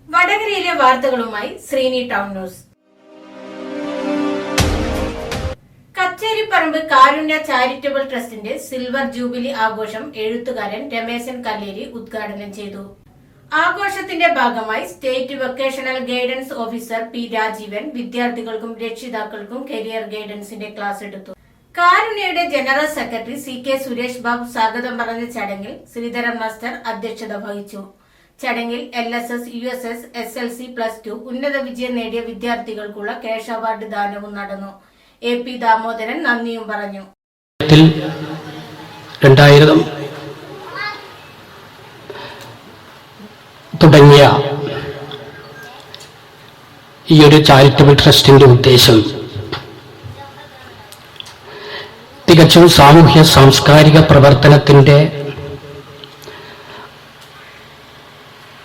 വടകരയിലെ വാർത്തകളുമായി Sreeni town news. Kacheriparambu Karunya charitable ട്രസ്റ്റിന്റെ സിൽവർ ജൂബിലി ആഘോഷം എഴുത്തുകാരൻ രമേശൻ കല്ലേരി ഉദ്ഘാടനം ചെയ്തു. ആഘോഷത്തിന്റെ ഭാഗമായി state vocational guidance officer P Rajeevan വിദ്യാർത്ഥികൾക്കും രക്ഷിതാക്കൾക്കും കരിയർ ഗൈഡൻസിന്റെ ക്ലാസ് എടുത്തു. കാരുണ്യയുടെ general secretary C K Suresh Babu സ്വാഗതം പറഞ്ഞ ചടങ്ങിൽ ശ്രീധരൻ മാസ്റ്റർ അധ്യക്ഷത വഹിച്ചു. ചടങ്ങിൽ LSS, USS, SLC, +2 ഉന്നത വിജയം നേടിയ വിദ്യാർത്ഥികൾക്കുള്ള ക്യാഷ് അവാർഡ് ദാനവും നടന്നു. AP ദാമോദരൻ നന്ദിയും പറഞ്ഞു. 2000 തുടങ്ങിയ ഈ ഒരു ചാരിറ്റബിൾ ട്രസ്റ്റിന്റെ ഉദ്ദേശം തികച്ചും സാമൂഹ്യ സാംസ്കാരിക പ്രവർത്തനത്തിന്റെ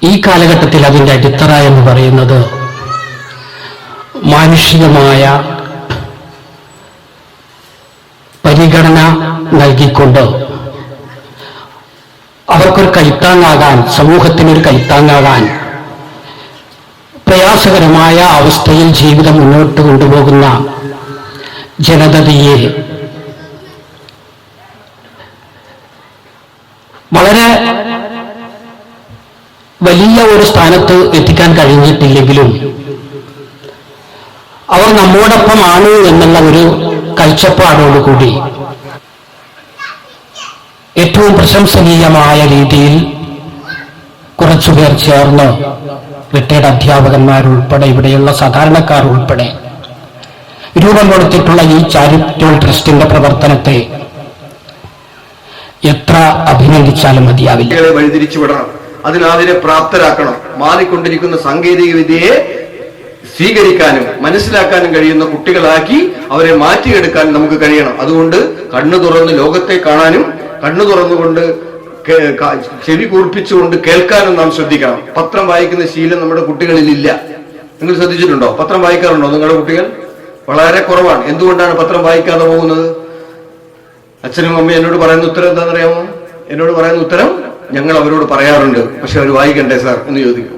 ഈ കാലഘട്ടത്തിൽ അതിൻ്റെ അടിത്തറ എന്ന് പറയുന്നത് മാനുഷികമായ പരിഗണന നൽകിക്കൊണ്ട് അവർക്കൊരു കൈത്താങ്ങാകാൻ, സമൂഹത്തിനൊരു കൈത്താങ്ങാകാൻ, പ്രയാസകരമായ അവസ്ഥയിൽ ജീവിതം മുന്നോട്ട് കൊണ്ടുപോകുന്ന ജനതയെ വളരെ വലിയ ഒരു സ്ഥാനത്ത് എത്തിക്കാൻ കഴിഞ്ഞിട്ടില്ലെങ്കിലും അവർ നമ്മോടൊപ്പമാണ് എന്നുള്ള ഒരു കാഴ്ചപ്പാടോടുകൂടി ഏറ്റവും പ്രശംസനീയമായ രീതിയിൽ കുറച്ചുപേർ ചേർന്ന് റിട്ടയർഡ് അധ്യാപകന്മാരുൾപ്പെടെ ഇവിടെയുള്ള സാധാരണക്കാർ ഉൾപ്പെടെ രൂപം കൊടുത്തിട്ടുള്ള ഈ ചാരിറ്റബിൾ ട്രസ്റ്റിന്റെ പ്രവർത്തനത്തെ എത്ര അഭിനന്ദിച്ചാലും മതിയാവില്ല. വഴിതിരിച്ചുവിടണം, അതിനെ പ്രാപ്തരാക്കണം. മാറിക്കൊണ്ടിരിക്കുന്ന സാങ്കേതിക വിദ്യയെ സ്വീകരിക്കാനും മനസ്സിലാക്കാനും കഴിയുന്ന കുട്ടികളാക്കി അവരെ മാറ്റിയെടുക്കാനും നമുക്ക് കഴിയണം. അതുകൊണ്ട് കണ്ണു തുറന്ന് ലോകത്തെ കാണാനും കണ്ണു തുറന്നുകൊണ്ട് ചെവി കൂർപ്പിച്ചുകൊണ്ട് കേൾക്കാനും നാം ശ്രദ്ധിക്കണം. പത്രം വായിക്കുന്ന ശീലം നമ്മുടെ കുട്ടികളിൽ ഇല്ല. നിങ്ങൾ ശ്രദ്ധിച്ചിട്ടുണ്ടോ? പത്രം വായിക്കാറുണ്ടോ നിങ്ങളുടെ കുട്ടികൾ? വളരെ കുറവാണ്. എന്തുകൊണ്ടാണ് പത്രം വായിക്കാതെ പോകുന്നത്? അച്ഛനും അമ്മയും എന്നോട് പറയുന്ന ഉത്തരം എന്താണെന്നറിയാമോ? എന്നോട് പറയുന്ന ഉത്തരം, ഞങ്ങൾ അവരോട് പറയാറുണ്ട്, പക്ഷെ അവർ വായിക്കണ്ടേ സാർ എന്ന് ചോദിക്കും.